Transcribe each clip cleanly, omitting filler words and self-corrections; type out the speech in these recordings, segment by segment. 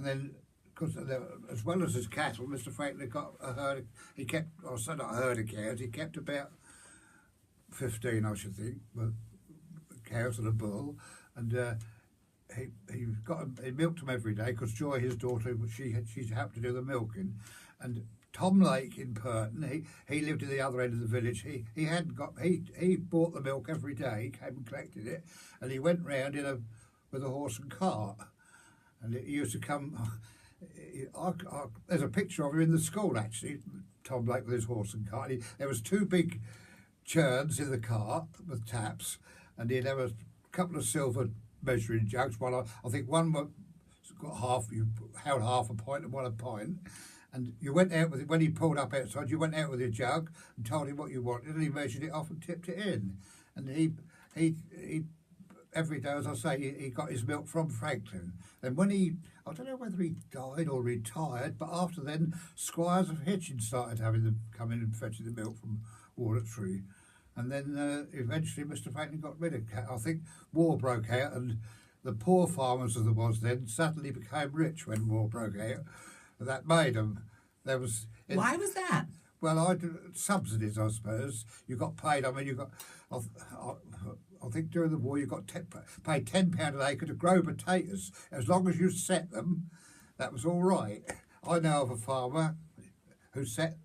And then, because as well as his cattle, Mr. Franklin got a herd. He kept, or so not a herd of cows. He kept about 15, I should think, cows and a bull, and he milked them every day because Joy, his daughter, she helped to do the milking, and Tom Lake in Pirton, he lived at the other end of the village. He bought the milk every day. He came and collected it, and he went round with a horse and cart, and it used to come. There's a picture of him in the school actually, Tom Lake with his horse and cart. There was two big churns in the cart with taps, and he'd have a couple of silver measuring jugs. I think one got half. You held half a pint and one a pint. And you went out with it when he pulled up outside. You went out with your jug and told him what you wanted, and he measured it off and tipped it in. And he every day, as I say, he got his milk from Franklin. Then I don't know whether he died or retired, but after then, squires of Hitchin started come in and fetching the milk from Walnut Tree. And then eventually Mr. Franklin got rid of cat. I think war broke out, and the poor farmers as there was then suddenly became rich when war broke out. That made them. Why was that? Well, subsidies, I suppose. You got paid. I mean, you got. I think during the war you got paid £10 an acre to grow potatoes. As long as you set them, that was all right. I know of a farmer who set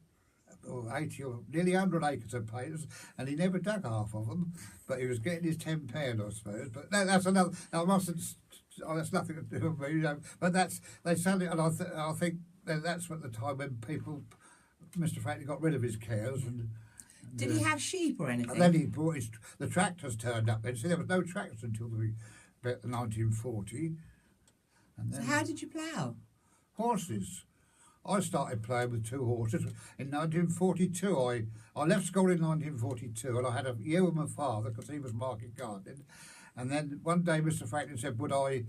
80 or nearly 100 acres of potatoes, and he never dug half of them, but he was getting his £10, I suppose. But that's another. I mustn't. That's nothing to do with me, you know. But they suddenly, and I think that's at the time when Mr. Franklin got rid of his cows and. Did he have sheep or anything? And then he brought the tractors turned up then. So there was no tractors until about 1940. And then so how did you plough? Horses. I started ploughing with 2 horses in 1942. I left school in 1942, and I had a year with my father because he was market gardening. And then one day Mr. Franklin said, would I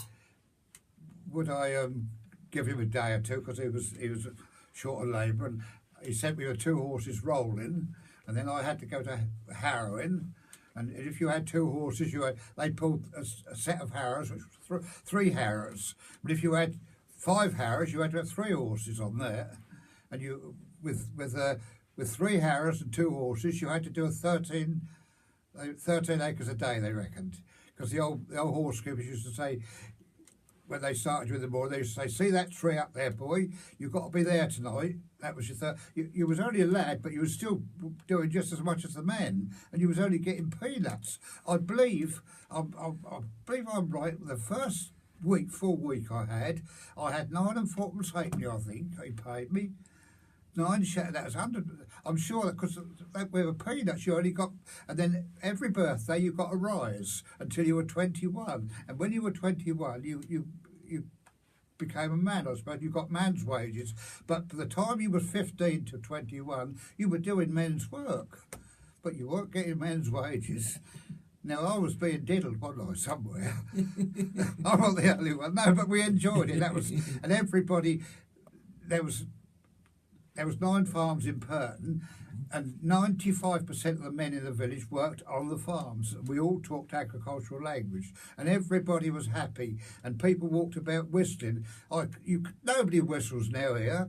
give him a day or two because he was short of labour, and he sent me with 2 horses rolling. And then I had to go to harrowing, and if you had 2 horses, they pulled a set of harrows, which was 3 harrows. But if you had 5 harrows, you had to have 3 horses on there, and you with 3 harrows and 2 horses, you had to do 13 acres a day. They reckoned, because the old horse keepers used to say, when they started with the morning, they used to say, see that tree up there, boy? You've got to be there tonight. That was your you was only a lad, but you were still doing just as much as the men, and you was only getting peanuts. I believe I'm right. The first full week I had 9 and 4pence halfpenny, I think, he paid me. 9 shillings, that was 100. I'm sure that because with the peanuts you only got, and then every birthday you got a rise until you were 21. And when you were 21, you became a man, I suppose. You got man's wages. But for the time you were 15 to 21, you were doing men's work, but you weren't getting men's wages. Now, I was being diddled, wasn't I, somewhere? I'm not the only one. No, but we enjoyed it. And everybody, there was 9 farms in Pirton, and 95% of the men in the village worked on the farms. We all talked agricultural language, and everybody was happy, and people walked about whistling. Nobody whistles now here.